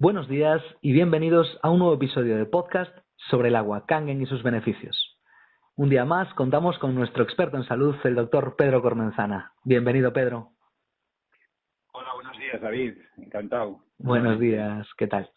Buenos días y bienvenidos a un nuevo episodio de podcast sobre el agua, Kangen y sus beneficios. Un día más contamos con nuestro experto en salud, el doctor Pedro Cormenzana. Bienvenido, Pedro. Hola, buenos días, David. Encantado. Buenos Nuevamente. días, ¿qué tal?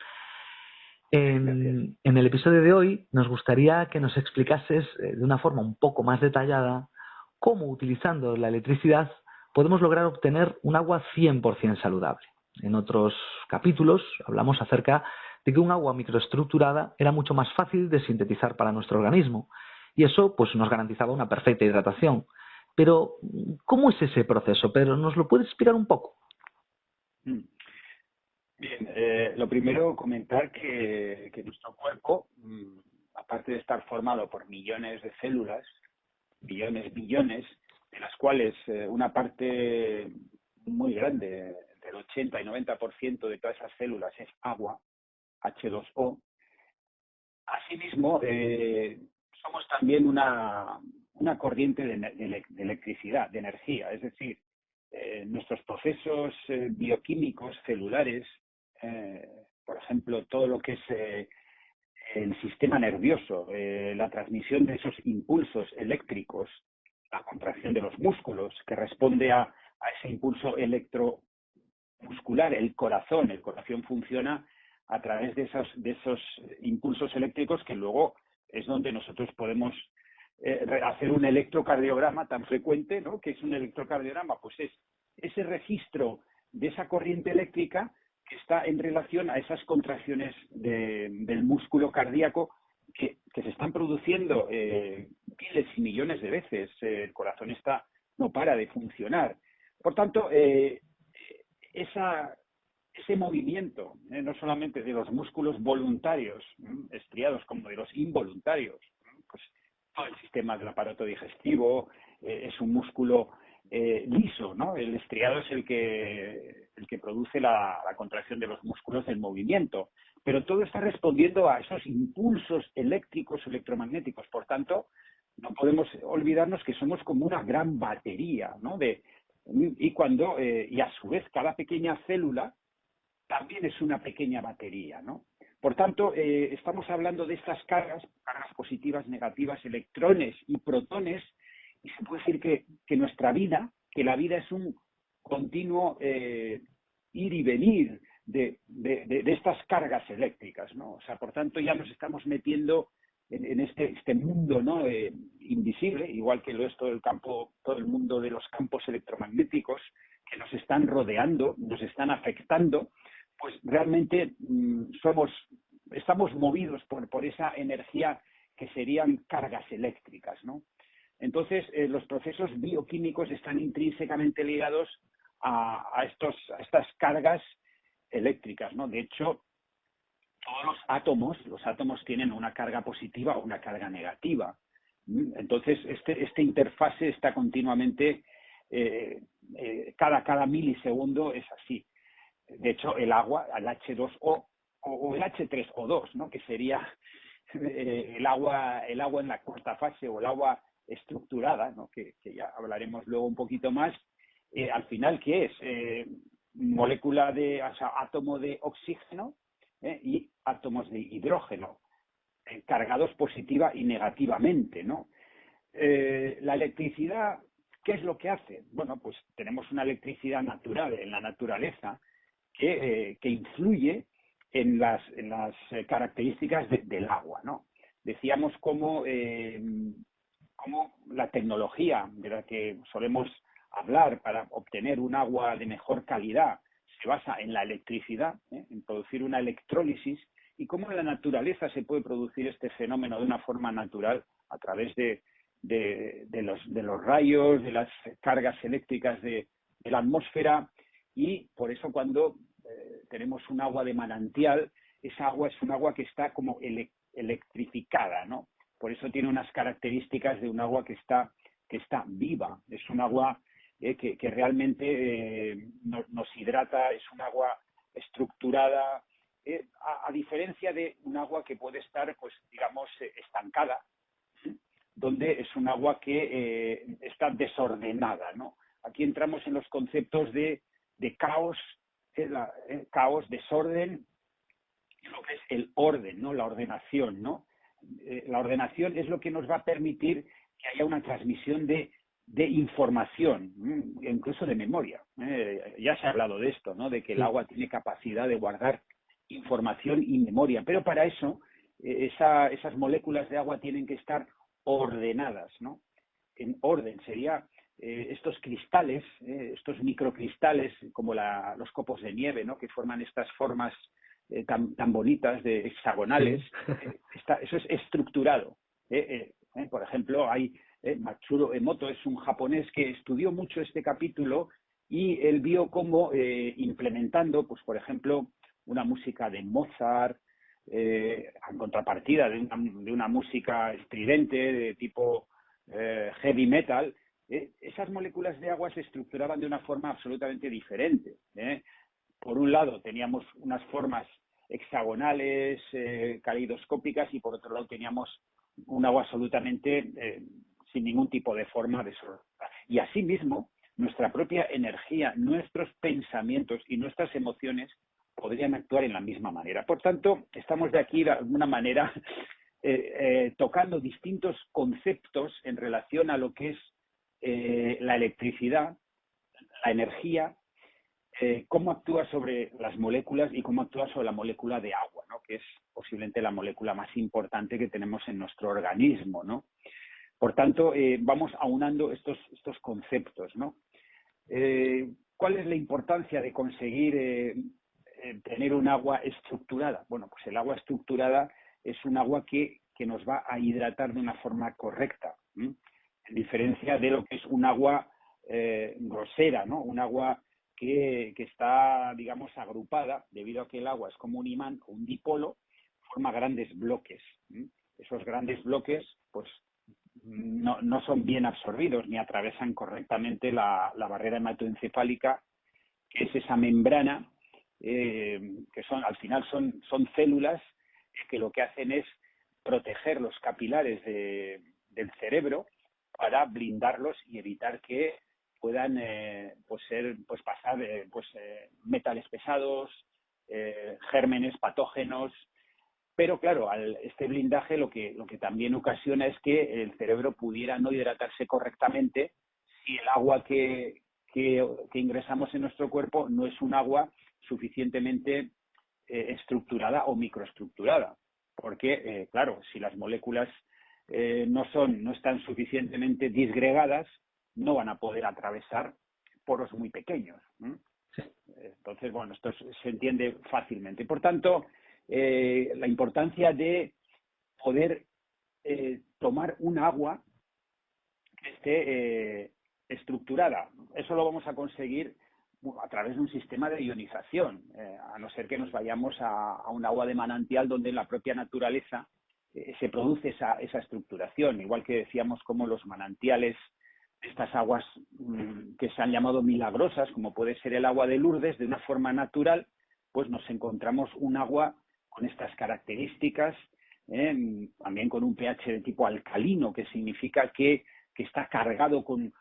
Gracias. En el episodio de hoy nos gustaría que nos explicases de una forma un poco más detallada cómo, utilizando la electricidad, podemos lograr obtener un agua 100% saludable. En otros capítulos hablamos acerca de que un agua microestructurada era mucho más fácil de sintetizar para nuestro organismo y eso pues nos garantizaba una perfecta hidratación. Pero, ¿cómo es ese proceso, Pedro? ¿Nos lo puedes explicar un poco? Mm. Bien, lo primero, comentar que nuestro cuerpo, aparte de estar formado por millones de células, billones, de las cuales una parte muy grande, del 80 y 90% de todas esas células es agua, H2O. Asimismo, somos también una corriente de electricidad, de energía, es decir, nuestros procesos bioquímicos celulares, por ejemplo, todo lo que es el sistema nervioso, la transmisión de esos impulsos eléctricos, la contracción de los músculos que responde a ese impulso electromuscular, el corazón funciona a través de esos impulsos eléctricos que luego es donde nosotros podemos hacer un electrocardiograma tan frecuente, ¿no? ¿Qué es un electrocardiograma? Pues es ese registro de esa corriente eléctrica que está en relación a esas contracciones del músculo cardíaco que se están produciendo miles y millones de veces. El corazón no para de funcionar. Por tanto, ese movimiento, no solamente de los músculos voluntarios, estriados, como de los involuntarios, pues todo el sistema del aparato digestivo es un músculo liso, ¿no? El estriado es el que produce la contracción de los músculos del movimiento, pero todo está respondiendo a esos impulsos eléctricos o electromagnéticos. Por tanto, no podemos olvidarnos que somos como una gran batería, ¿no? Y a su vez cada pequeña célula también es una pequeña batería, ¿no? Por tanto, estamos hablando de estas cargas positivas, negativas, electrones y protones, y se puede decir que la vida es un continuo ir y venir de estas cargas eléctricas, ¿no? O sea, por tanto, ya nos estamos metiendo en este mundo, ¿no? Invisible, igual que lo es todo el mundo de los campos electromagnéticos que nos están rodeando, nos están afectando, pues realmente estamos movidos por esa energía que serían cargas eléctricas, ¿no? Entonces, los procesos bioquímicos están intrínsecamente ligados a estas cargas eléctricas, ¿no? De hecho, todos los átomos tienen una carga positiva o una carga negativa. Entonces, este interfase está continuamente, cada milisegundo es así. De hecho, el agua, el H2O o el H3O2, ¿no? Que sería el agua en la cuarta fase o el agua estructurada, ¿no? Que ya hablaremos luego un poquito más. Al final, ¿qué es? Molécula o sea, átomo de oxígeno y átomos de hidrógeno, cargados positiva y negativamente, ¿no? La electricidad, ¿qué es lo que hace? Bueno, pues tenemos una electricidad natural en la naturaleza que influye en las características del agua, ¿no? Decíamos cómo la tecnología de la que solemos hablar para obtener un agua de mejor calidad se basa en la electricidad, en producir una electrólisis, y cómo en la naturaleza se puede producir este fenómeno de una forma natural a través de los rayos, de las cargas eléctricas de la atmósfera. Y por eso cuando tenemos un agua de manantial, esa agua es un agua que está como electrificada, ¿no? Por eso tiene unas características de un agua que está viva. Es un agua que realmente nos hidrata, es un agua estructurada, a diferencia de un agua que puede estar, pues digamos, estancada, donde es un agua que está desordenada, ¿no? Aquí entramos en los conceptos de caos, caos, desorden lo que es el orden, ¿no? La ordenación, ¿no? La ordenación es lo que nos va a permitir que haya una transmisión de información, incluso de memoria. Ya se ha hablado de esto, ¿no? De que el agua tiene capacidad de guardar información y memoria, pero para eso esas moléculas de agua tienen que estar ordenadas, ¿no? En orden sería estos cristales, estos microcristales, como los copos de nieve, ¿no? Que forman estas formas tan bonitas, de hexagonales. Sí. Eso es estructurado. Por ejemplo, Matsuro Emoto es un japonés que estudió mucho este capítulo y él vio cómo implementando, pues por ejemplo, una música de Mozart, en contrapartida de una música estridente de tipo heavy metal, esas moléculas de agua se estructuraban de una forma absolutamente diferente. Por un lado teníamos unas formas hexagonales, caleidoscópicas, y por otro lado teníamos un agua absolutamente sin ningún tipo de forma desordenada. Y asimismo, nuestra propia energía, nuestros pensamientos y nuestras emociones podrían actuar en la misma manera. Por tanto, estamos de aquí de alguna manera tocando distintos conceptos en relación a lo que es la electricidad, la energía, cómo actúa sobre las moléculas y cómo actúa sobre la molécula de agua, ¿no? Que es posiblemente la molécula más importante que tenemos en nuestro organismo, ¿no? Por tanto, vamos aunando estos conceptos, ¿no? ¿Cuál es la importancia de conseguir tener un agua estructurada? Bueno, pues el agua estructurada es un agua que nos va a hidratar de una forma correcta, en diferencia de lo que es un agua grosera, ¿no? Un agua que está, digamos, agrupada, debido a que el agua es como un imán o un dipolo, forma grandes bloques. Esos grandes bloques, pues, no son bien absorbidos ni atravesan correctamente la barrera hematoencefálica, que es esa membrana, que al final son células que lo que hacen es proteger los capilares del cerebro para blindarlos y evitar que puedan pasar metales pesados, gérmenes patógenos. Pero claro, este blindaje lo que también ocasiona es que el cerebro pudiera no hidratarse correctamente si el agua que ingresamos en nuestro cuerpo no es un agua suficientemente estructurada o microestructurada. Porque, claro, si las moléculas no están suficientemente disgregadas, no van a poder atravesar poros muy pequeños. Sí. Entonces, bueno, esto se entiende fácilmente. Por tanto, la importancia de poder tomar un agua que esté estructurada. Eso lo vamos a conseguir a través de un sistema de ionización, a no ser que nos vayamos a un agua de manantial donde en la propia naturaleza se produce esa estructuración, igual que decíamos como los manantiales, estas aguas que se han llamado milagrosas, como puede ser el agua de Lourdes, de una forma natural, pues nos encontramos un agua con estas características, también con un pH de tipo alcalino, que significa que está cargado con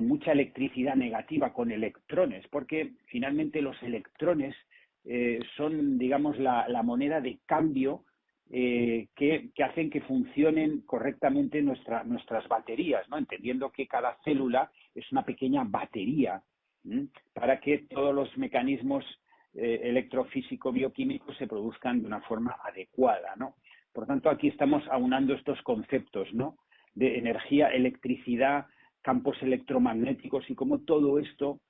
mucha electricidad negativa, con electrones, porque finalmente los electrones son, digamos, la moneda de cambio que hacen que funcionen correctamente nuestras baterías, ¿no? Entendiendo que cada célula es una pequeña batería, para que todos los mecanismos electrofísico-bioquímicos se produzcan de una forma adecuada, ¿no? Por tanto, aquí estamos aunando estos conceptos, ¿no? De energía, electricidad, campos electromagnéticos y cómo todo esto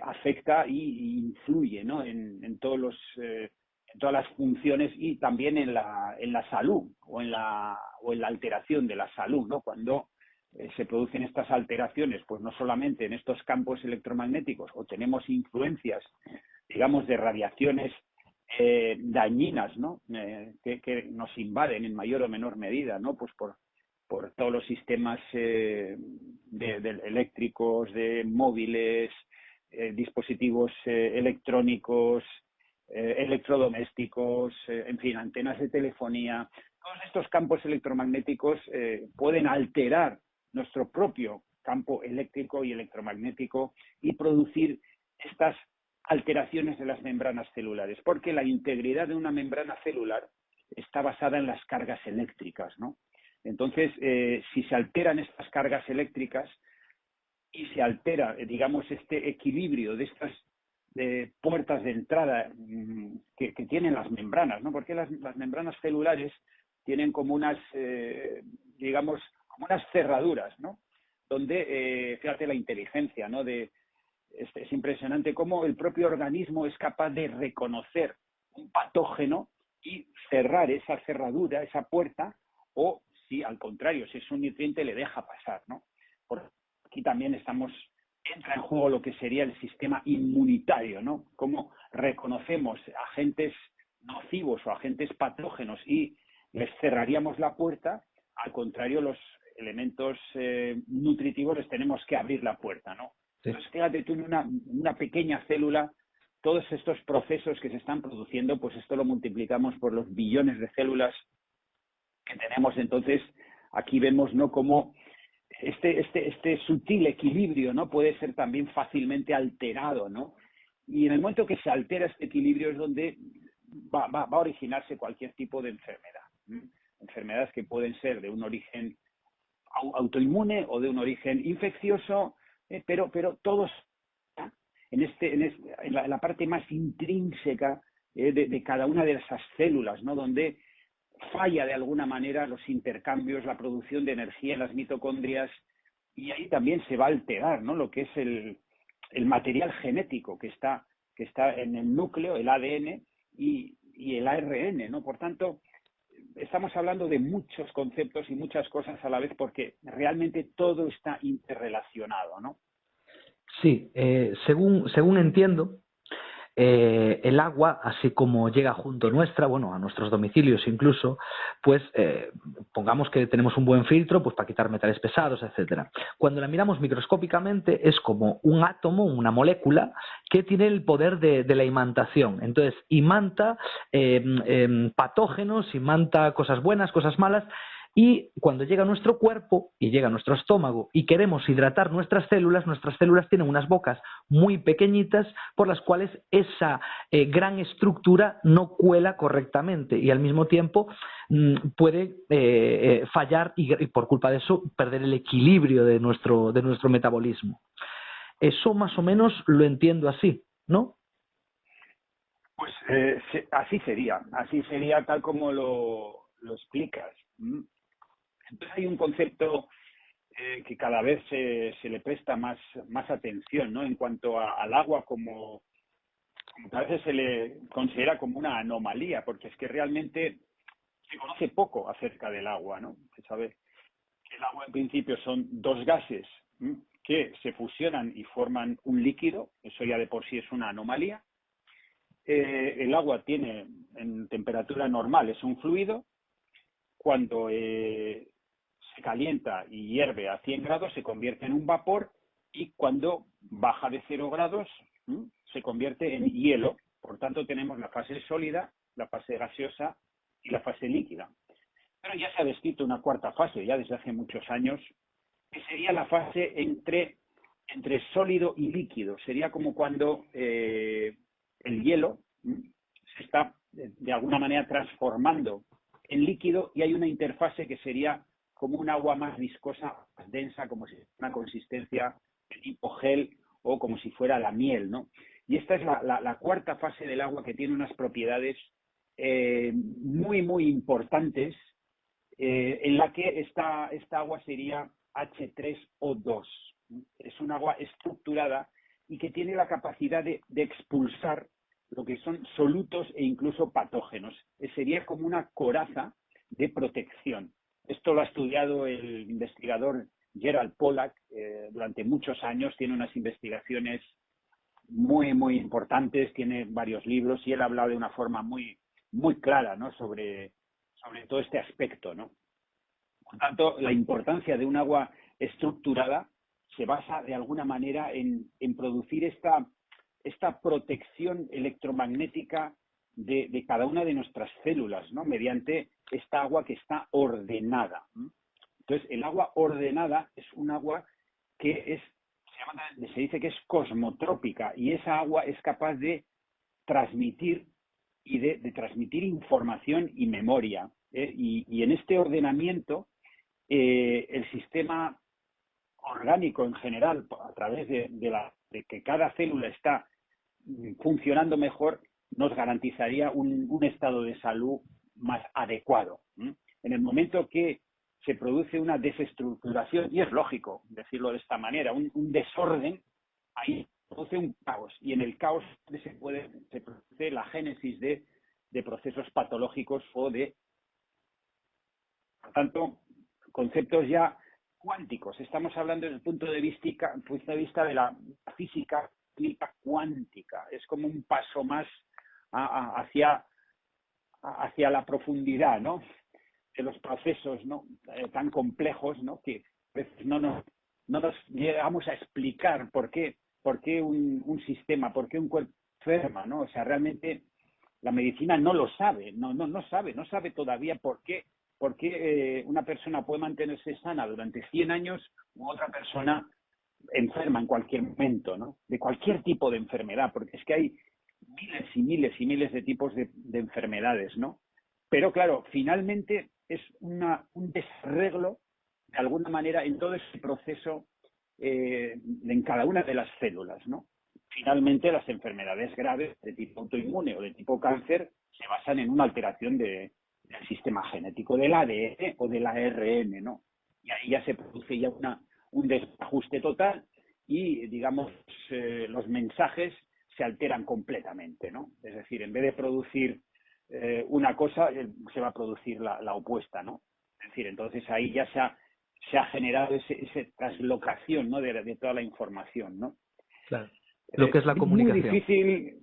afecta e influye, ¿no? en todas las funciones y también en la salud o en la alteración de la salud, ¿no? Cuando se producen estas alteraciones, pues no solamente en estos campos electromagnéticos o tenemos influencias, digamos, de radiaciones dañinas, ¿no? Que nos invaden en mayor o menor medida, ¿no? Pues por todos los sistemas eléctricos, de móviles, dispositivos electrónicos, electrodomésticos, en fin, antenas de telefonía. Todos estos campos electromagnéticos pueden alterar nuestro propio campo eléctrico y electromagnético y producir estas alteraciones de las membranas celulares, porque la integridad de una membrana celular está basada en las cargas eléctricas, ¿no? Entonces, si se alteran estas cargas eléctricas y se altera, digamos, este equilibrio de estas puertas de entrada que tienen las membranas, ¿no? Porque las membranas celulares tienen como unas, digamos, como unas cerraduras, ¿no? Donde, fíjate la inteligencia, ¿no? Es impresionante cómo el propio organismo es capaz de reconocer un patógeno y cerrar esa cerradura, esa puerta, o si al contrario, si es un nutriente, le deja pasar, ¿no? Por aquí también entra en juego lo que sería el sistema inmunitario, ¿no? Cómo reconocemos agentes nocivos o agentes patógenos y les cerraríamos la puerta, al contrario, los elementos nutritivos les tenemos que abrir la puerta, ¿no? Sí. Entonces, fíjate tú, en una pequeña célula, todos estos procesos que se están produciendo, pues esto lo multiplicamos por los billones de células que tenemos. Entonces, aquí vemos, ¿no?, cómo este sutil equilibrio, ¿no?, puede ser también fácilmente alterado, ¿no? Y en el momento que se altera este equilibrio es donde va a originarse cualquier tipo de enfermedad. Enfermedades que pueden ser de un origen autoinmune o de un origen infeccioso, pero todos en la parte más intrínseca de cada una de esas células, ¿no?, donde falla de alguna manera los intercambios, la producción de energía en las mitocondrias, y ahí también se va a alterar, ¿no?, lo que es el material genético que está en el núcleo, el ADN y el ARN, ¿no? Por tanto, estamos hablando de muchos conceptos y muchas cosas a la vez, porque realmente todo está interrelacionado, ¿no? Sí, según entiendo, el agua, así como llega junto nuestra, bueno, a nuestros domicilios incluso, pues pongamos que tenemos un buen filtro pues para quitar metales pesados, etcétera. Cuando la miramos microscópicamente es como un átomo, una molécula que tiene el poder de la imantación. Entonces, imanta patógenos, imanta cosas buenas, cosas malas. Y cuando llega a nuestro cuerpo y llega a nuestro estómago y queremos hidratar nuestras células tienen unas bocas muy pequeñitas por las cuales esa gran estructura no cuela correctamente y al mismo tiempo puede fallar y por culpa de eso perder el equilibrio de nuestro metabolismo. Eso más o menos lo entiendo así, ¿no? Pues así sería tal como lo explicas. Entonces hay un concepto que cada vez se le presta más atención, ¿no?, en cuanto al agua, como a veces se le considera como una anomalía, porque es que realmente se conoce poco acerca del agua, ¿no? Se sabe que el agua en principio son dos gases que se fusionan y forman un líquido, eso ya de por sí es una anomalía. El agua tiene, en temperatura normal, es un fluido. Cuando se calienta y hierve a 100 grados se convierte en un vapor, y cuando baja de 0 grados se convierte en hielo. Por tanto, tenemos la fase sólida, la fase gaseosa y la fase líquida. Pero ya se ha descrito una cuarta fase, ya desde hace muchos años, que sería la fase entre sólido y líquido. Sería como cuando el hielo se está de alguna manera transformando en líquido y hay una interfase que sería como un agua más viscosa, más densa, como si fuera una consistencia de tipo gel o como si fuera la miel, ¿no? Y esta es la cuarta fase del agua, que tiene unas propiedades muy importantes, en la que esta agua sería H3O2. Es un agua estructurada y que tiene la capacidad de expulsar lo que son solutos e incluso patógenos. Sería como una coraza de protección. Esto lo ha estudiado el investigador Gerald Pollack durante muchos años. Tiene unas investigaciones muy importantes, tiene varios libros y él ha hablado de una forma muy clara, ¿no?, sobre todo este aspecto, ¿no? Por tanto, la importancia de un agua estructurada se basa de alguna manera en producir esta protección electromagnética de cada una de nuestras células, ¿no?, mediante esta agua que está ordenada. Entonces, el agua ordenada es un agua que se dice que es cosmotrópica, y esa agua es capaz de transmitir y de transmitir información y memoria. Y en este ordenamiento, el sistema orgánico en general, a través de que cada célula está funcionando mejor, nos garantizaría un estado de salud más adecuado. En el momento que se produce una desestructuración, y es lógico decirlo de esta manera, un desorden, ahí se produce un caos, y en el caos se produce la génesis de procesos patológicos o por tanto, conceptos ya cuánticos. Estamos hablando desde el punto de vista de la física cuántica. Es como un paso más hacia la profundidad, ¿no?, de los procesos, ¿no?, tan complejos, ¿no?, que a veces no nos llegamos a explicar por qué un sistema, por qué un cuerpo enferma, ¿no? O sea, realmente la medicina no lo sabe, no sabe todavía por qué una persona puede mantenerse sana durante 100 años u otra persona enferma en cualquier momento, ¿no?, de cualquier tipo de enfermedad, porque es que hay miles y miles y miles de tipos de enfermedades, ¿no? Pero claro, finalmente es un desarreglo, de alguna manera, en todo ese proceso, en cada una de las células, ¿no? Finalmente, las enfermedades graves de tipo autoinmune o de tipo cáncer se basan en una alteración del sistema genético, del ADN o del ARN, ¿no? Y ahí ya se produce ya un desajuste total y, digamos, los mensajes se alteran completamente, ¿no? Es decir, en vez de producir una cosa, se va a producir la opuesta, ¿no? Es decir, entonces ahí ya se ha generado esa traslocación, ¿no?, de toda la información, ¿no? Claro. Lo que es la comunicación.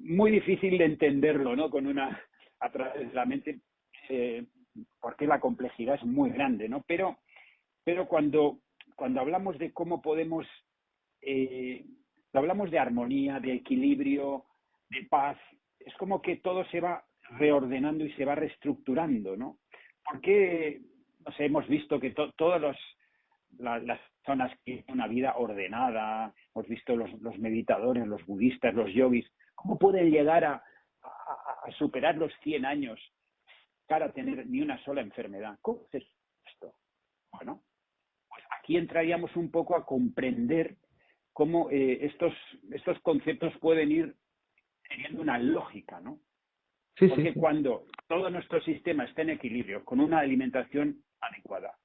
Muy difícil de entenderlo, ¿no?, a través de la mente, porque la complejidad es muy grande, ¿no? Pero cuando hablamos de cómo podemos, hablamos de armonía, de equilibrio, de paz, es como que todo se va reordenando y se va reestructurando, ¿no? Porque, no sé, hemos visto que todas las personas que tienen una vida ordenada, hemos visto los meditadores, los budistas, los yogis, cómo pueden llegar a superar los 100 años para tener ni una sola enfermedad. ¿Cómo es esto? Bueno, pues aquí entraríamos un poco a comprender cómo estos conceptos pueden ir teniendo una lógica, ¿no? Sí, Porque sí. cuando todo nuestro sistema está en equilibrio, con una alimentación adecuada,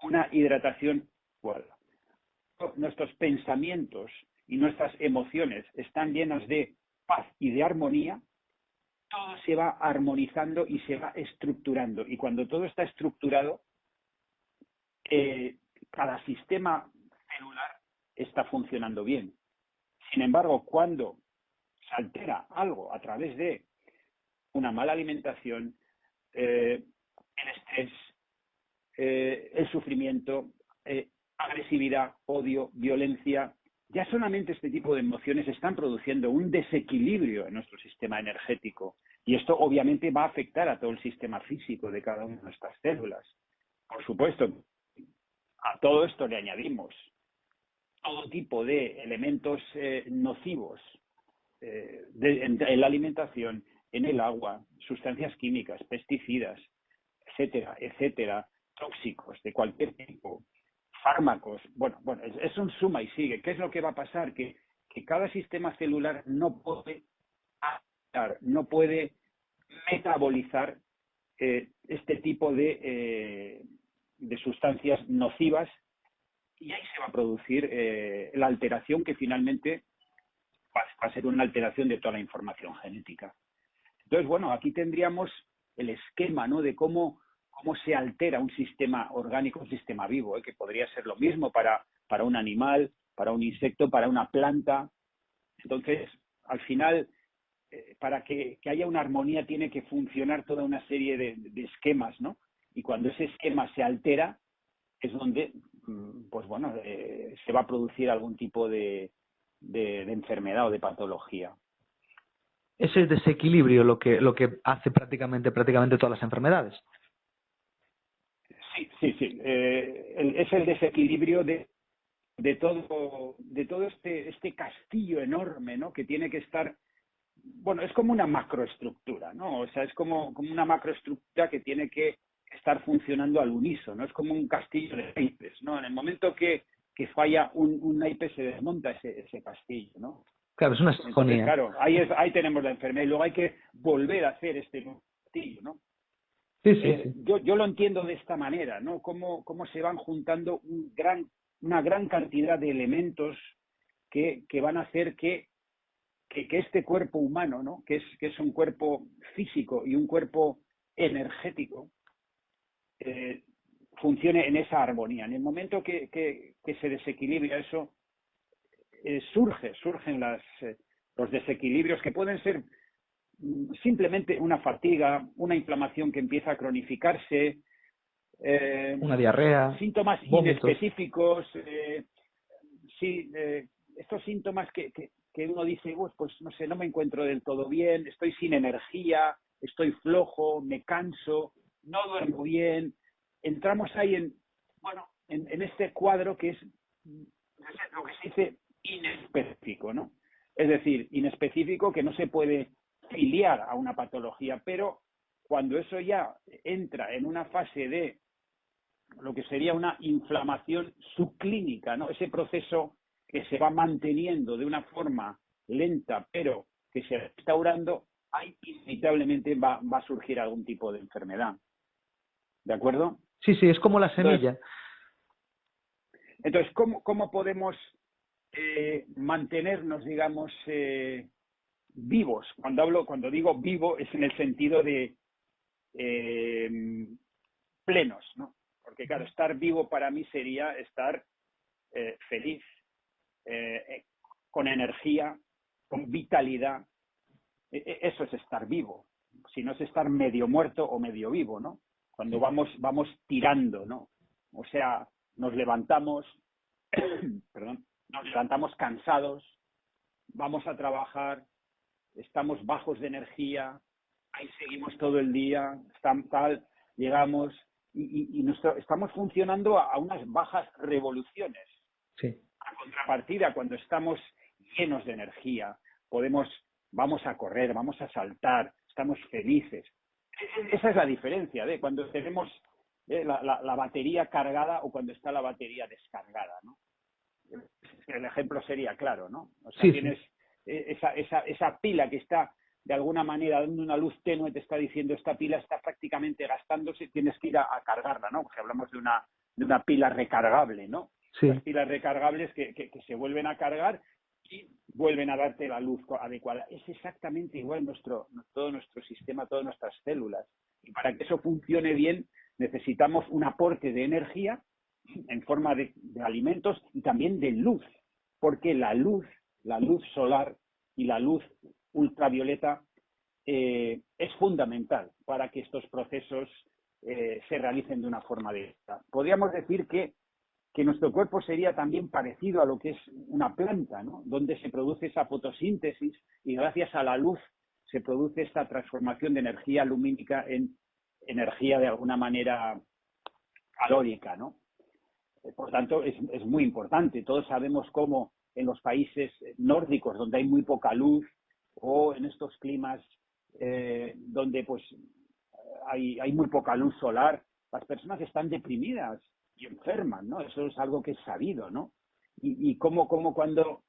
una hidratación adecuada, nuestros pensamientos y nuestras emociones están llenas de paz y de armonía, todo se va armonizando y se va estructurando. Y cuando todo está estructurado, cada sistema celular está funcionando bien. Sin embargo, cuando se altera algo a través de una mala alimentación, el estrés, el sufrimiento, agresividad, odio, violencia, ya solamente este tipo de emociones están produciendo un desequilibrio en nuestro sistema energético. Y esto obviamente va a afectar a todo el sistema físico de cada una de nuestras células. Por supuesto, a todo esto le añadimos todo tipo de elementos nocivos en la alimentación, en el agua, sustancias químicas, pesticidas, etcétera, etcétera, tóxicos de cualquier tipo, fármacos. Bueno, es un suma y sigue. ¿Qué es lo que va a pasar? Que cada sistema celular no puede metabolizar este tipo de sustancias nocivas, y ahí se va a producir la alteración que finalmente va a ser una alteración de toda la información genética. Entonces, bueno, aquí tendríamos el esquema, ¿no?, de cómo se altera un sistema orgánico, un sistema vivo, que podría ser lo mismo para un animal, para un insecto, para una planta. Entonces, al final, para que haya una armonía tiene que funcionar toda una serie de esquemas, ¿no? Y cuando ese esquema se altera, es donde, pues bueno, se va a producir algún tipo de enfermedad o de patología. Ese desequilibrio lo que hace prácticamente todas las enfermedades. Sí. Es el desequilibrio de de todo este castillo enorme, ¿no? Que tiene que estar, bueno, es como una macroestructura, ¿no? O sea, es como una macroestructura que tiene que estar funcionando al unísono, es como un castillo de naipes, ¿no? En el momento que falla un naipe se desmonta ese castillo, ¿no? Claro, es una Entonces, sinfonía. claro, ahí tenemos la enfermedad y luego hay que volver a hacer este castillo, ¿no? Sí, sí, sí. Yo lo entiendo de esta manera, ¿no? Cómo se van juntando una gran cantidad de elementos que van a hacer que este cuerpo humano, ¿no? Que es un cuerpo físico y un cuerpo energético, funcione en esa armonía. En el momento que se desequilibra eso, surgen los desequilibrios que pueden ser simplemente una fatiga, una inflamación que empieza a cronificarse, Una diarrea, síntomas vómitos. inespecíficos, sí, estos síntomas que uno dice, pues no sé, no me encuentro del todo bien, estoy sin energía, estoy flojo, me canso, no duermo bien. Entramos ahí en este cuadro que es lo que se dice inespecífico, ¿no? Es decir, inespecífico que no se puede filiar a una patología, pero cuando eso ya entra en una fase de lo que sería una inflamación subclínica, ¿no? Ese proceso que se va manteniendo de una forma lenta, pero que se va restaurando, ahí inevitablemente va a surgir algún tipo de enfermedad. ¿De acuerdo? Sí, sí, es como la semilla. Entonces ¿cómo podemos mantenernos, digamos, vivos? Cuando digo vivo es en el sentido de plenos, ¿no? Porque claro, estar vivo para mí sería estar feliz, con energía, con vitalidad. Eso es estar vivo. Si no es estar medio muerto o medio vivo, ¿no? Cuando vamos tirando, ¿no? O sea, nos levantamos, perdón, nos levantamos cansados, vamos a trabajar, estamos bajos de energía, ahí seguimos todo el día, tal, llegamos y estamos funcionando a unas bajas revoluciones. Sí. A contrapartida, cuando estamos llenos de energía, vamos a correr, vamos a saltar, estamos felices. Esa es la diferencia de cuando tenemos la batería cargada o cuando está la batería descargada, ¿no? El ejemplo sería claro, ¿no? O sea, Sí, tienes sí. esa pila que está de alguna manera dando una luz tenue, te está diciendo esta pila está prácticamente gastándose, tienes que ir a cargarla, ¿no? Porque hablamos de una pila recargable, ¿no? Sí. Las pilas recargables que se vuelven a cargar y vuelven a darte la luz adecuada. Es exactamente igual todo nuestro sistema, todas nuestras células. Y para que eso funcione bien, necesitamos un aporte de energía en forma de alimentos y también de luz, porque la luz solar y la luz ultravioleta es fundamental para que estos procesos se realicen de una forma adecuada. Podríamos decir que nuestro cuerpo sería también parecido a lo que es una planta, ¿no? Donde se produce esa fotosíntesis y gracias a la luz se produce esta transformación de energía lumínica en energía de alguna manera calórica, ¿no? Por tanto, es muy importante. Todos sabemos cómo en los países nórdicos, donde hay muy poca luz, o en estos climas donde pues hay muy poca luz solar, las personas están deprimidas y enferman, ¿no? Eso es algo que es sabido, ¿no? Y cómo cuando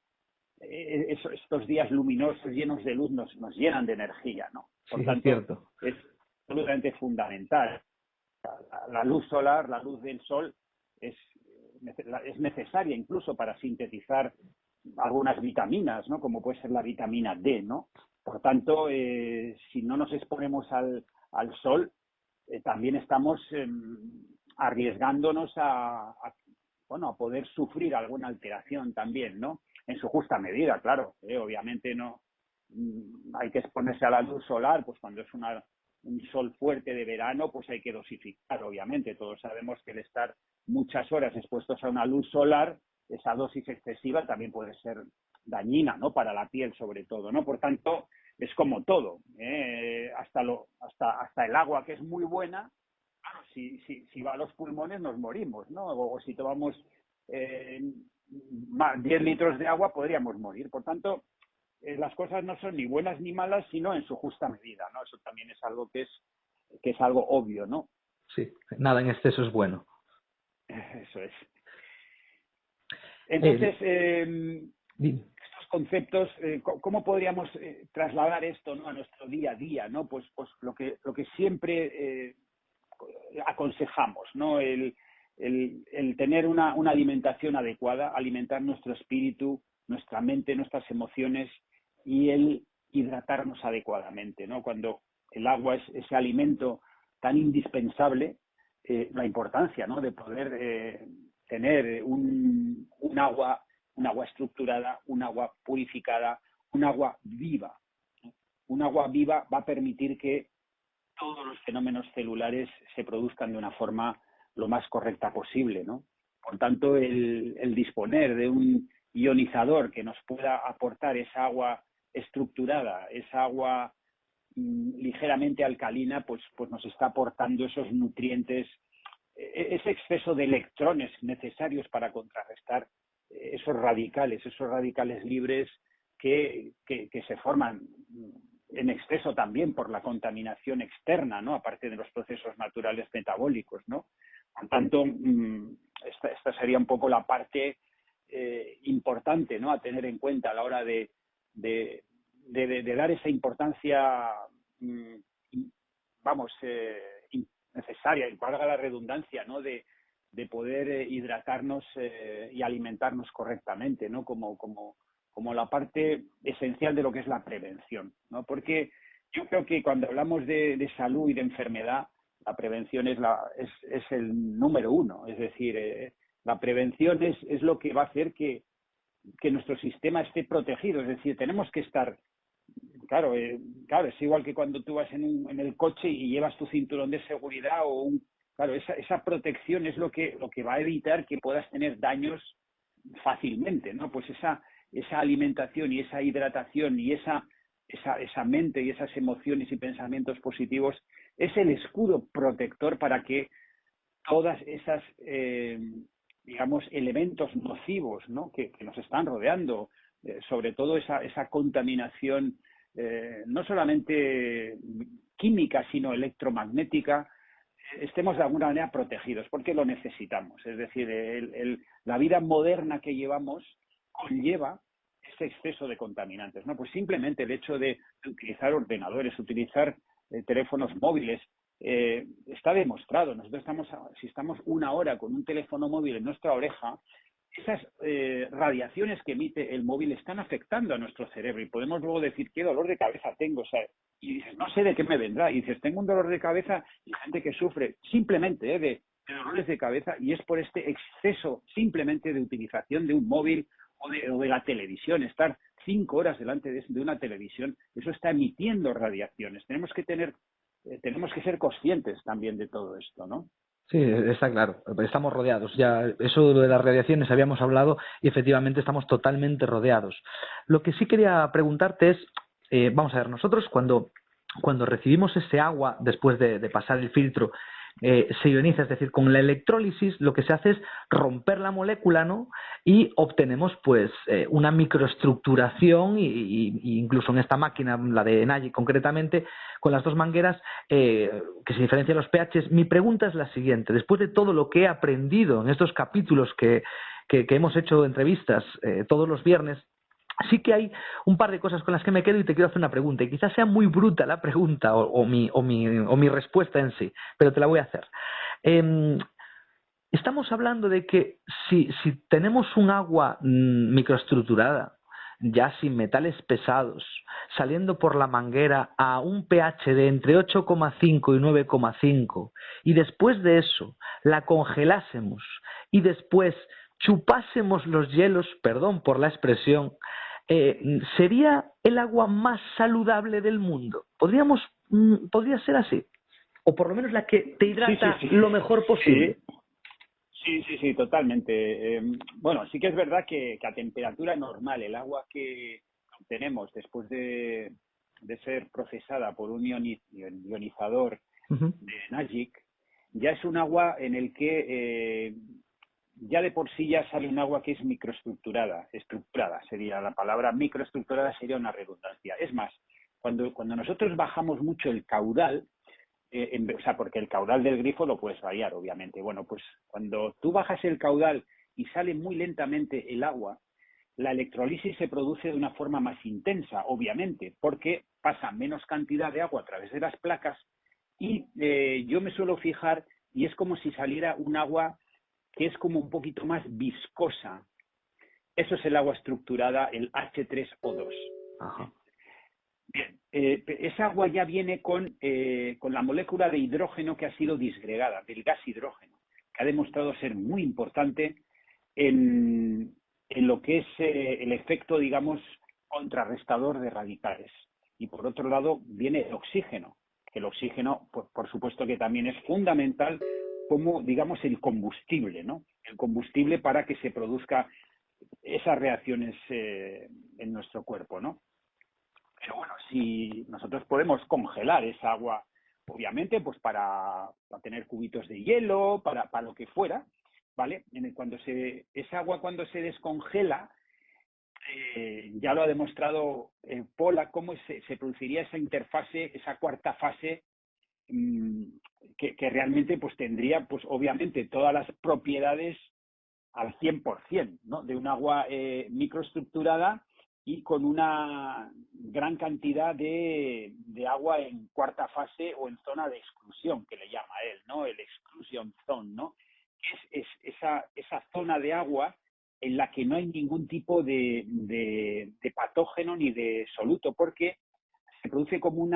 estos días luminosos, llenos de luz, nos llenan de energía, ¿no? Sí, Por es tanto, cierto. es absolutamente fundamental. La luz solar, la luz del sol, es necesaria incluso para sintetizar algunas vitaminas, ¿no? Como puede ser la vitamina D, ¿no? Por tanto, si no nos exponemos al sol, también estamos arriesgándonos a poder sufrir alguna alteración también, ¿no? En su justa medida, claro. Obviamente no hay que exponerse a la luz solar, pues cuando es un sol fuerte de verano, pues hay que dosificar, obviamente. Todos sabemos que el estar muchas horas expuestos a una luz solar, esa dosis excesiva también puede ser dañina, ¿no? Para la piel sobre todo, ¿no? Por tanto, es como todo, hasta el agua que es muy buena, claro, si va a los pulmones nos morimos, ¿no? O si tomamos 10 litros de agua podríamos morir. Por tanto, las cosas no son ni buenas ni malas, sino en su justa medida, ¿no? Eso también es algo que es algo obvio, ¿no? Sí, nada en exceso es bueno. Eso es. Entonces, estos conceptos, ¿cómo podríamos trasladar esto, ¿no?, a nuestro día a día, ¿no? Pues lo que siempre aconsejamos, ¿no? El tener una alimentación adecuada, alimentar nuestro espíritu, nuestra mente, nuestras emociones, y el hidratarnos adecuadamente, ¿no? Cuando el agua es ese alimento tan indispensable, la importancia, ¿no?, de poder tener un agua estructurada, un agua purificada, un agua viva. Un agua viva va a permitir que todos los fenómenos celulares se produzcan de una forma lo más correcta posible, ¿no? Por tanto, el disponer de un ionizador que nos pueda aportar esa agua estructurada, esa agua ligeramente alcalina, pues nos está aportando esos nutrientes, ese exceso de electrones necesarios para contrarrestar esos radicales libres que se forman en exceso también por la contaminación externa, ¿no?, aparte de los procesos naturales metabólicos, ¿no? Por tanto, esta sería un poco la parte importante, ¿no?, a tener en cuenta a la hora de dar esa importancia, necesaria, y valga la redundancia, ¿no?, de poder hidratarnos y alimentarnos correctamente, ¿no?, como la parte esencial de lo que es la prevención, ¿no? Porque yo creo que cuando hablamos de salud y de enfermedad, la prevención es el número uno. Es decir, la prevención es lo que va a hacer que nuestro sistema esté protegido. Es decir, tenemos que estar... Claro, es igual que cuando tú vas en el coche y llevas tu cinturón de seguridad claro, esa protección es lo que va a evitar que puedas tener daños fácilmente, ¿no? Pues esa alimentación y esa hidratación y esa mente y esas emociones y pensamientos positivos es el escudo protector para que todas esas, elementos nocivos, ¿no?, que nos están rodeando, sobre todo esa contaminación, no solamente química, sino electromagnética, estemos de alguna manera protegidos, porque lo necesitamos. Es decir, la vida moderna que llevamos conlleva ese exceso de contaminantes, ¿no? Pues simplemente el hecho de utilizar ordenadores, utilizar teléfonos móviles, está demostrado. Nosotros si estamos una hora con un teléfono móvil en nuestra oreja, esas radiaciones que emite el móvil están afectando a nuestro cerebro, y podemos luego decir qué dolor de cabeza tengo, o sea, y dices, no sé de qué me vendrá, y dices, tengo un dolor de cabeza, y gente que sufre simplemente de dolores de cabeza, y es por este exceso simplemente de utilización de un móvil o de la televisión. Estar 5 horas delante de una televisión, eso está emitiendo radiaciones. Tenemos que ser conscientes también de todo esto, ¿no? Sí, está claro. Estamos rodeados. Ya eso de las radiaciones habíamos hablado y efectivamente estamos totalmente rodeados. Lo que sí quería preguntarte es, vamos a ver, nosotros cuando recibimos ese agua después de pasar el filtro, se ioniza, es decir, con la electrólisis lo que se hace es romper la molécula, ¿no?, y obtenemos pues una microestructuración y incluso en esta máquina, la de Enagic concretamente, con las dos mangueras que se diferencian los pHs. Mi pregunta es la siguiente: después de todo lo que he aprendido en estos capítulos que hemos hecho entrevistas todos los viernes, sí que hay un par de cosas con las que me quedo y te quiero hacer una pregunta, y quizás sea muy bruta la pregunta o mi respuesta en sí, pero te la voy a hacer. Estamos hablando de que si tenemos un agua microestructurada, ya sin metales pesados, saliendo por la manguera a un pH de entre 8,5 y 9,5, y después de eso la congelásemos y después chupásemos los hielos, perdón por la expresión, ¿sería el agua más saludable del mundo? ¿Podría ser así? O por lo menos la que te hidrata Sí. lo mejor posible. Sí, totalmente. Bueno, sí que es verdad que a temperatura normal el agua que obtenemos después de ser procesada por un ionizador de Enagic ya es un agua en el que ya de por sí ya sale un agua que es microestructurada, estructurada sería la palabra, microestructurada sería una redundancia. Es más, cuando nosotros bajamos mucho el caudal, o sea, porque el caudal del grifo lo puedes variar, obviamente. Bueno, pues cuando tú bajas el caudal y sale muy lentamente el agua, la electrolisis se produce de una forma más intensa, obviamente, porque pasa menos cantidad de agua a través de las placas y yo me suelo fijar y es como si saliera un agua que es como un poquito más viscosa. Eso es el agua estructurada, el H3O2. Ajá. Bien, esa agua ya viene con la molécula de hidrógeno que ha sido disgregada, del gas hidrógeno, que ha demostrado ser muy importante en lo que es el efecto, digamos, contrarrestador de radicales. Y por otro lado viene el oxígeno, que el oxígeno, pues, por supuesto que también es fundamental como, digamos, el combustible, ¿no? El combustible para que se produzca esas reacciones en nuestro cuerpo, ¿no? Pero bueno, si nosotros podemos congelar esa agua, obviamente, pues para tener cubitos de hielo, para lo que fuera, ¿vale? Esa agua cuando se descongela, ya lo ha demostrado Pola, cómo se produciría esa interfase, esa cuarta fase, que realmente pues tendría, pues obviamente, todas las propiedades al 100%, ¿no? De un agua microestructurada y con una gran cantidad de agua en cuarta fase o en zona de exclusión, que le llama él, ¿no? El exclusion zone, ¿no? Es esa zona de agua en la que no hay ningún tipo de patógeno ni de soluto, porque se produce como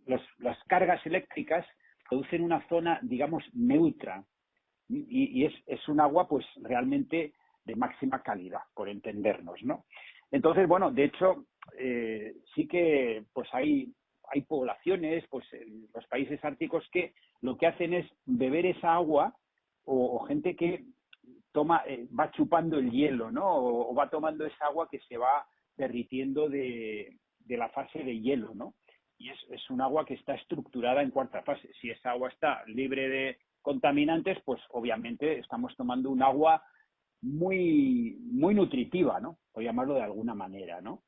las cargas eléctricas producen una zona, digamos, neutra, y es un agua pues realmente de máxima calidad, por entendernos, ¿no? Entonces, bueno, de hecho, sí que pues hay poblaciones pues en los países árticos que lo que hacen es beber esa agua o gente que toma, va chupando el hielo, ¿no? O va tomando esa agua que se va derritiendo de la fase de hielo, ¿no? Y es un agua que está estructurada en cuarta fase. Si esa agua está libre de contaminantes, pues obviamente estamos tomando un agua muy, muy nutritiva, ¿no? Por llamarlo de alguna manera, ¿no?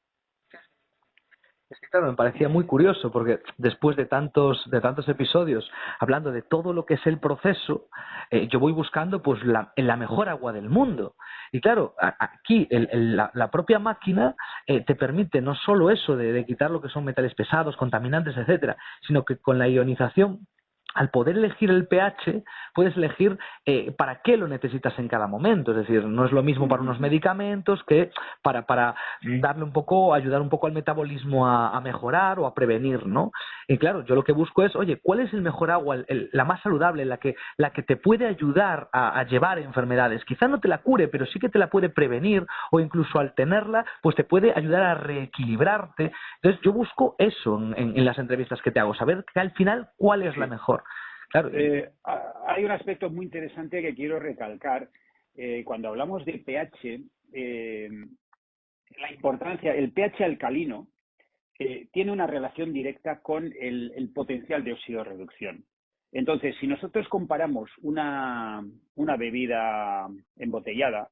Es que, claro, me parecía muy curioso porque después de tantos episodios hablando de todo lo que es el proceso, yo voy buscando pues la mejor agua del mundo. Y claro, aquí la propia máquina te permite no solo eso de quitar lo que son metales pesados, contaminantes, etcétera, sino que con la ionización, al poder elegir el pH, puedes elegir para qué lo necesitas en cada momento. Es decir, no es lo mismo para unos medicamentos que para darle un poco, ayudar un poco al metabolismo a mejorar o a prevenir, ¿no? Y claro, yo lo que busco es, oye, ¿cuál es el mejor agua, la más saludable, la que te puede ayudar a llevar enfermedades? Quizá no te la cure, pero sí que te la puede prevenir, o incluso al tenerla, pues te puede ayudar a reequilibrarte. Entonces yo busco eso en las entrevistas que te hago, saber que al final cuál es la mejor. Claro. Hay un aspecto muy interesante que quiero recalcar. Cuando hablamos de pH, la importancia, el pH alcalino tiene una relación directa con el potencial de oxidorreducción. Entonces, si nosotros comparamos una bebida embotellada,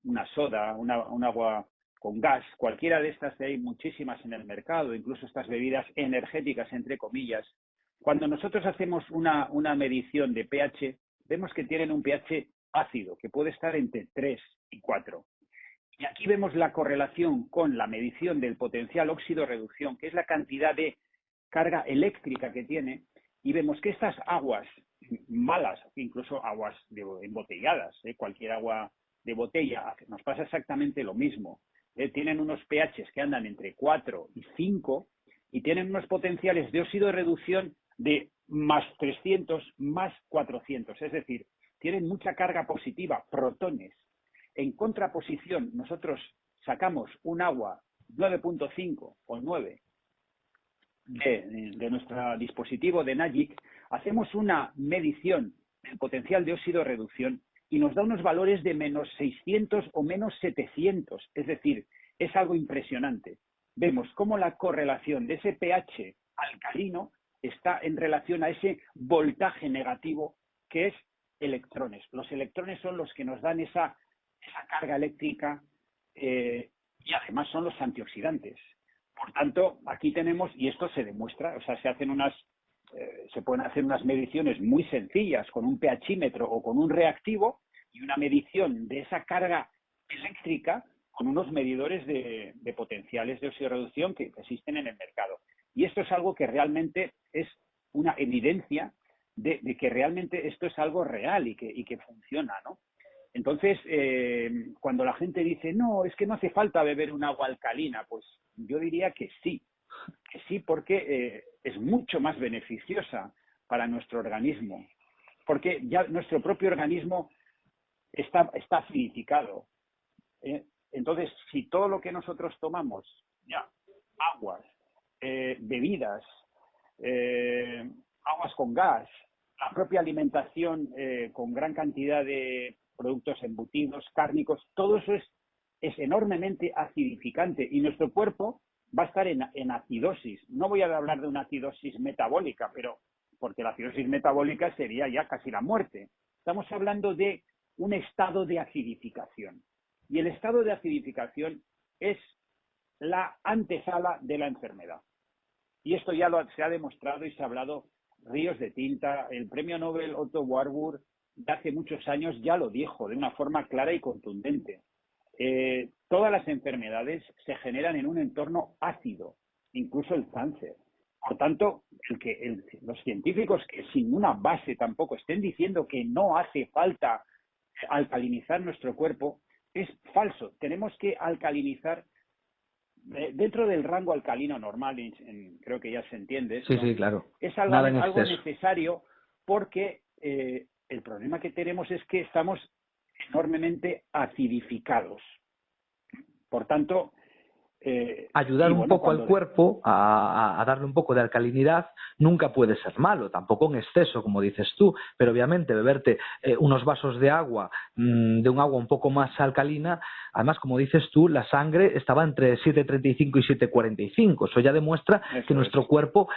una soda, un agua con gas, cualquiera de estas, hay muchísimas en el mercado, incluso estas bebidas energéticas, entre comillas, cuando nosotros hacemos una medición de pH, vemos que tienen un pH ácido, que puede estar entre 3 y 4. Y aquí vemos la correlación con la medición del potencial óxido-reducción, que es la cantidad de carga eléctrica que tiene, y vemos que estas aguas malas, incluso aguas embotelladas, cualquier agua de botella, nos pasa exactamente lo mismo. Tienen unos pHs que andan entre 4 y 5 y tienen unos potenciales de óxido-reducción de más 300, más 400. Es decir, tienen mucha carga positiva, protones. En contraposición, nosotros sacamos un agua 9.5 o 9 de nuestro dispositivo de NAGIC, hacemos una medición del potencial de óxido-reducción y nos da unos valores de menos 600 o menos 700. Es decir, es algo impresionante. Vemos cómo la correlación de ese pH alcalino está en relación a ese voltaje negativo que es electrones. Los electrones son los que nos dan esa carga eléctrica y además son los antioxidantes. Por tanto, aquí tenemos, y esto se demuestra, o sea, se pueden hacer unas mediciones muy sencillas con un pHímetro o con un reactivo y una medición de esa carga eléctrica con unos medidores de potenciales de oxirreducción que existen en el mercado. Y esto es algo que realmente es una evidencia de que realmente esto es algo real y que funciona, ¿no? Entonces, cuando la gente dice, no, es que no hace falta beber un agua alcalina, pues yo diría que sí porque es mucho más beneficiosa para nuestro organismo, porque ya nuestro propio organismo está acidificado. Entonces, si todo lo que nosotros tomamos, ya, aguas, bebidas, aguas con gas, la propia alimentación con gran cantidad de productos embutidos, cárnicos, todo eso es enormemente acidificante y nuestro cuerpo va a estar en acidosis. No voy a hablar de una acidosis metabólica, pero porque la acidosis metabólica sería ya casi la muerte. Estamos hablando de un estado de acidificación. Y el estado de acidificación es la antesala de la enfermedad. Y esto ya se ha demostrado y se ha hablado ríos de tinta. El premio Nobel Otto Warburg de hace muchos años ya lo dijo de una forma clara y contundente. Todas las enfermedades se generan en un entorno ácido, incluso el cáncer. Por tanto, los científicos que sin una base tampoco estén diciendo que no hace falta alcalinizar nuestro cuerpo, es falso. Tenemos que alcalinizar dentro del rango alcalino normal, creo que ya se entiende esto. Sí, sí, claro. Es algo necesario porque el problema que tenemos es que estamos enormemente acidificados. Por tanto, ayudar un poco al cuerpo a darle un poco de alcalinidad nunca puede ser malo, tampoco en exceso, como dices tú, pero obviamente beberte unos vasos de agua, de un agua un poco más alcalina, además, como dices tú, la sangre estaba entre 7,35 y 7,45, eso ya demuestra que nuestro cuerpo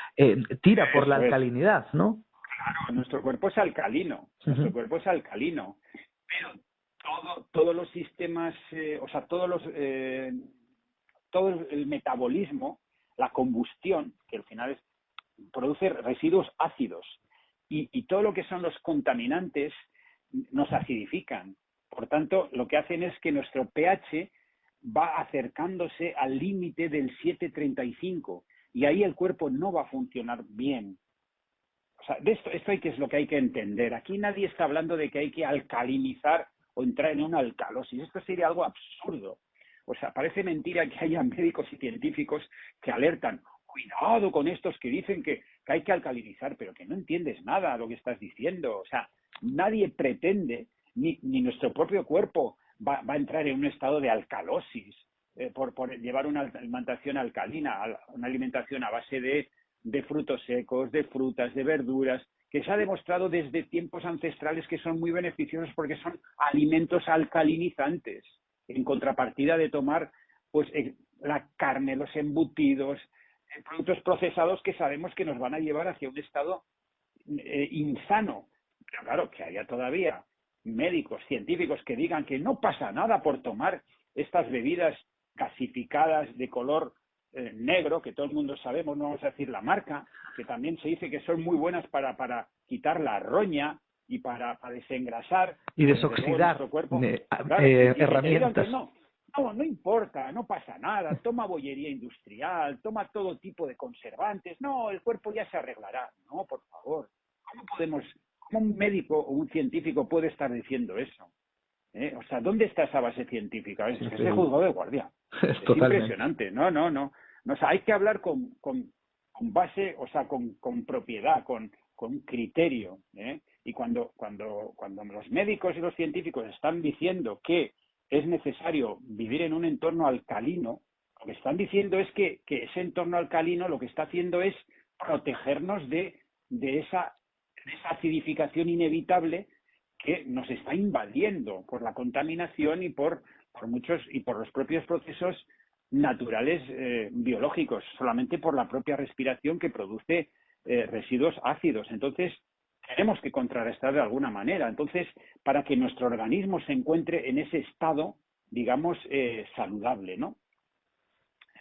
tira por la alcalinidad, ¿no? Claro, nuestro cuerpo es alcalino, nuestro cuerpo es alcalino, pero todos los sistemas, todo el metabolismo, la combustión, que al final produce residuos ácidos, y todo lo que son los contaminantes nos acidifican. Por tanto, lo que hacen es que nuestro pH va acercándose al límite del 7,35 y ahí el cuerpo no va a funcionar bien. O sea, esto es lo que hay que entender. Aquí nadie está hablando de que hay que alcalinizar o entrar en una alcalosis. Esto sería algo absurdo. O sea, parece mentira que haya médicos y científicos que alertan, cuidado con estos que dicen que hay que alcalinizar, pero que no entiendes nada de lo que estás diciendo. O sea, nadie pretende, ni nuestro propio cuerpo va a entrar en un estado de alcalosis por llevar una alimentación alcalina, una alimentación a base de frutos secos, de frutas, de verduras, que se ha demostrado desde tiempos ancestrales que son muy beneficiosos porque son alimentos alcalinizantes, en contrapartida de tomar pues la carne, los embutidos, productos procesados que sabemos que nos van a llevar hacia un estado insano. Pero claro, que haya todavía médicos, científicos que digan que no pasa nada por tomar estas bebidas gasificadas de color negro, que todo el mundo sabemos, no vamos a decir la marca, que también se dice que son muy buenas para quitar la roña y para desengrasar y desoxidar nuestro cuerpo. herramientas. No importa, no pasa nada, toma bollería industrial, toma todo tipo de conservantes, no, el cuerpo ya se arreglará. No, por favor, ¿cómo un médico o un científico puede estar diciendo eso? O sea, ¿dónde está esa base científica? Es que es de juzgado de guardia. Es impresionante. No. O sea, hay que hablar con base, o sea, con propiedad, con un criterio. Y cuando los médicos y los científicos están diciendo que es necesario vivir en un entorno alcalino, lo que están diciendo es que ese entorno alcalino lo que está haciendo es protegernos de esa acidificación inevitable que nos está invadiendo por la contaminación y por los propios procesos naturales biológicos, solamente por la propia respiración que produce residuos ácidos. Entonces, tenemos que contrarrestar de alguna manera. Entonces, para que nuestro organismo se encuentre en ese estado, digamos, saludable, ¿no?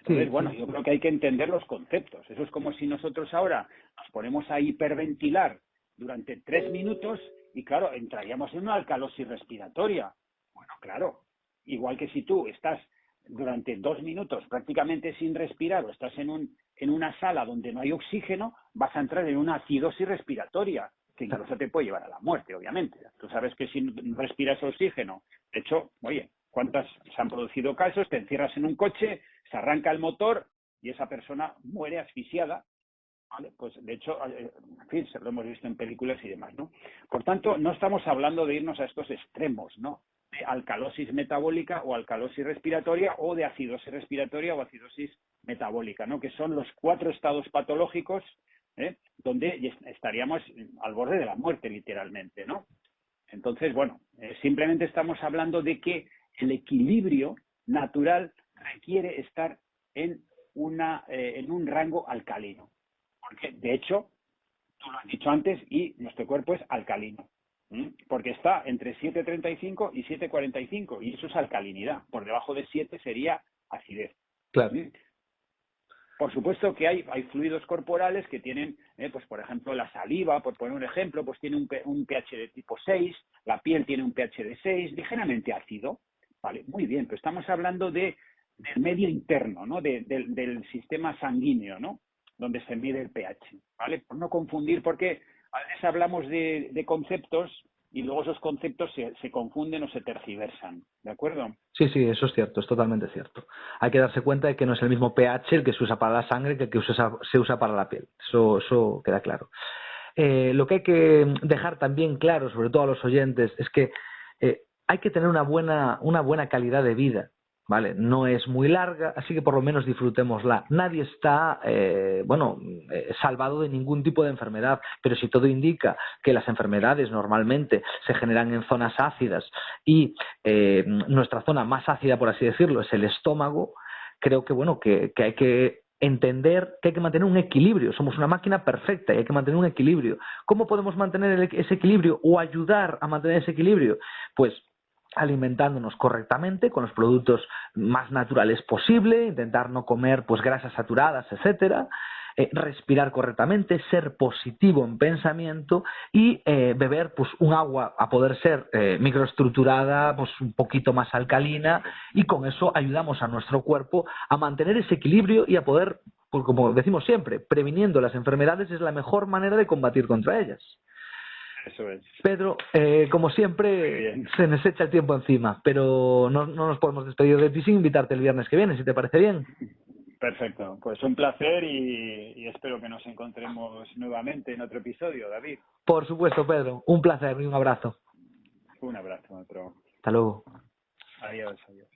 Entonces, Sí, bueno, sí. yo creo que hay que entender los conceptos. Eso es como si nosotros ahora nos ponemos a hiperventilar durante 3 minutos y, claro, entraríamos en una alcalosis respiratoria. Bueno, claro, igual que si tú estás durante 2 minutos prácticamente sin respirar o estás en una sala donde no hay oxígeno, vas a entrar en una acidosis respiratoria, que incluso te puede llevar a la muerte, obviamente. Tú sabes que si no respiras oxígeno, de hecho, oye, ¿cuántas se han producido casos? Te encierras en un coche, se arranca el motor y esa persona muere asfixiada. ¿Vale? Pues de hecho, en fin, lo hemos visto en películas y demás, ¿no? Por tanto, no estamos hablando de irnos a estos extremos, ¿no? De alcalosis metabólica o alcalosis respiratoria o de acidosis respiratoria o acidosis metabólica, ¿no? Que son los 4 estados patológicos, donde estaríamos al borde de la muerte, literalmente, ¿no? Entonces, bueno, simplemente estamos hablando de que el equilibrio natural requiere estar en un rango alcalino. Porque, de hecho, tú lo has dicho antes, y nuestro cuerpo es alcalino. Porque está entre 7,35 y 7,45, y eso es alcalinidad. Por debajo de 7 sería acidez. Claro. Por supuesto que hay fluidos corporales que tienen, pues por ejemplo, la saliva, por poner un ejemplo, pues tiene un pH de tipo 6, la piel tiene un pH de 6, ligeramente ácido. Vale, muy bien, pero estamos hablando del medio interno, ¿no? Del sistema sanguíneo, ¿no? Donde se mide el pH, ¿vale? Por no confundir, porque a veces hablamos de conceptos y luego esos conceptos se confunden o se tergiversan, ¿de acuerdo? Sí, sí, eso es cierto, es totalmente cierto. Hay que darse cuenta de que no es el mismo pH el que se usa para la sangre que el que se usa para la piel. Eso queda claro. Lo que hay que dejar también claro, sobre todo a los oyentes, es que hay que tener una buena calidad de vida, ¿vale? No es muy larga, así que por lo menos disfrutémosla. Nadie está, salvado de ningún tipo de enfermedad, pero si todo indica que las enfermedades normalmente se generan en zonas ácidas y nuestra zona más ácida, por así decirlo, es el estómago, creo que hay que entender que hay que mantener un equilibrio. Somos una máquina perfecta y hay que mantener un equilibrio. ¿Cómo podemos mantener ese equilibrio o ayudar a mantener ese equilibrio? Pues alimentándonos correctamente con los productos más naturales posible, intentar no comer pues grasas saturadas, etcétera, respirar correctamente, ser positivo en pensamiento y beber pues un agua a poder ser microestructurada, pues un poquito más alcalina, y con eso ayudamos a nuestro cuerpo a mantener ese equilibrio y a poder, pues como decimos siempre, previniendo las enfermedades es la mejor manera de combatir contra ellas. Eso es. Pedro, como siempre, se nos echa el tiempo encima, pero no nos podemos despedir de ti sin invitarte el viernes que viene, si te parece bien. Perfecto, pues un placer y espero que nos encontremos nuevamente en otro episodio, David. Por supuesto, Pedro, un placer y un abrazo. Un abrazo, otro. Hasta luego. Adiós, adiós.